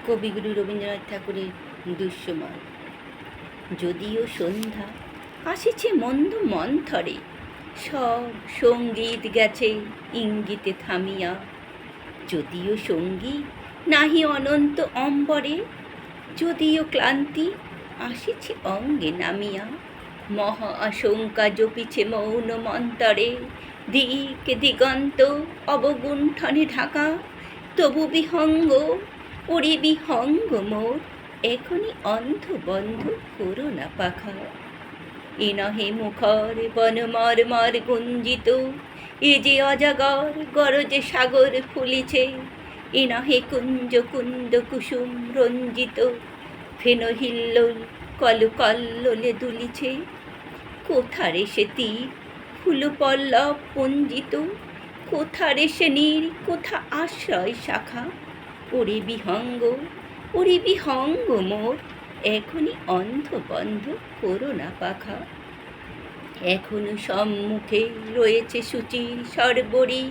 কবিগুরু রবীন্দ্রনাথ ঠাকুরের দুঃসময়। যদিও সন্ধ্যা আসিছে মন্দ মন্থরে, সব সঙ্গীত গেছে ইঙ্গিতে থামিয়া। যদিও সঙ্গীত নাহি অনন্ত অম্বরে, যদিও ক্লান্তি আসিছে অঙ্গে নামিয়া। মহা আশঙ্কা জপিছে মৌন মন্তরে, দিক দিগন্ত অবগুণ্ঠনে ঢাকা। তবু বিহঙ্গ ওরে বিহঙ্গ মোর, এখনই অন্ধ বন্ধ করো না পাখা। এ নহে মুখর বনমর মর গুঞ্জিত, এ যে অজাগর গরজে সাগর ফুলিছে। এ নহে কুঞ্জ কুন্দ কুসুম রঞ্জিত, ফেন হিল্লোল কল কল্লোলে দুলিছে। কোথারে সে তীর ফুল পল্লব পঞ্জিত, কোথারে সে নীর কোথা আশ্রয় শাখা। ওরে বিহঙ্গ মোর, এখনই অন্ধ বন্ধ করো না পাখা। এখনো সম্মুখে রয়েছে সূচির সর্বরী,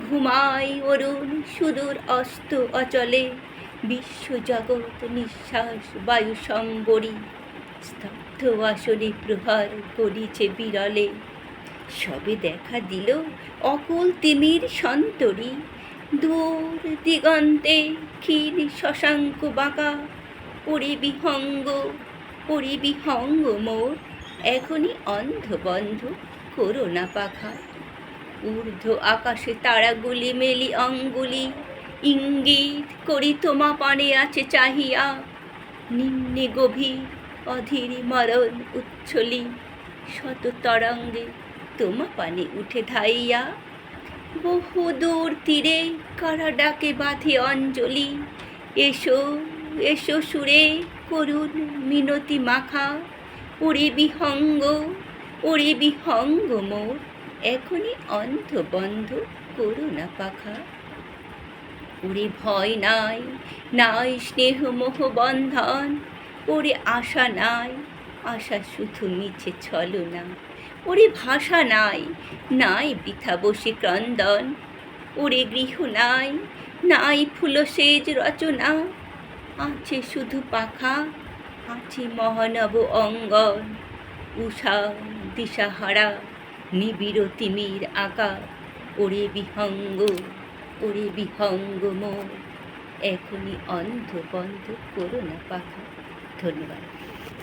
ঘুমাই অরুণ সুদূর অস্ত অচলে। বিশ্বজগৎ নিঃশ্বাস বায়ু সম্বরী, স্তব্ধ আসনে প্রহার করিছে বিরলে। সবে দেখা দিল অকুল তিমির সন্তরী, দূর দিগন্তে ক্ষীণ শশাঙ্ক বাঁকা। ওরে বিহঙ্গ মোর, এখনই অন্ধ বন্ধ করো না পাখা। ঊর্ধ্ব আকাশে তারাগুলি মেলি অঙ্গুলি, ইঙ্গিত করি তোমা পানে আছে চাহিয়া। নিম্নে গভীর অধীর মরণ উচ্ছলি, শত তরঙ্গে তোমা পানে উঠে ধাইয়া। বহু দূর তীরে কারা ডাকে বাঁধে অঞ্জলি, এসো এসো সুরে করুণ মিনতি মাখা। ওরে বিহঙ্গ মোর, এখনই অন্ধ বন্ধ করো না পাখা। ওরে ভয় নাই, নাই স্নেহ মোহ বন্ধন, ওরে আশা নাই, আশা শুধু মিছে ছলনা। ওরে ভাষা নাই, নাই বৃথা বসে ক্রন্দন। ওরে গৃহ নাই, নাই ফুলসেজ রচনা। আছে শুধু পাখা, আছে মহানব অঙ্গন। উষা দিশাহারা নিবিড় তিমির আঁকা। ওরে বিহঙ্গ মোর, এখনই অন্ধ বন্ধ করো না পাখা। ধন্যবাদ।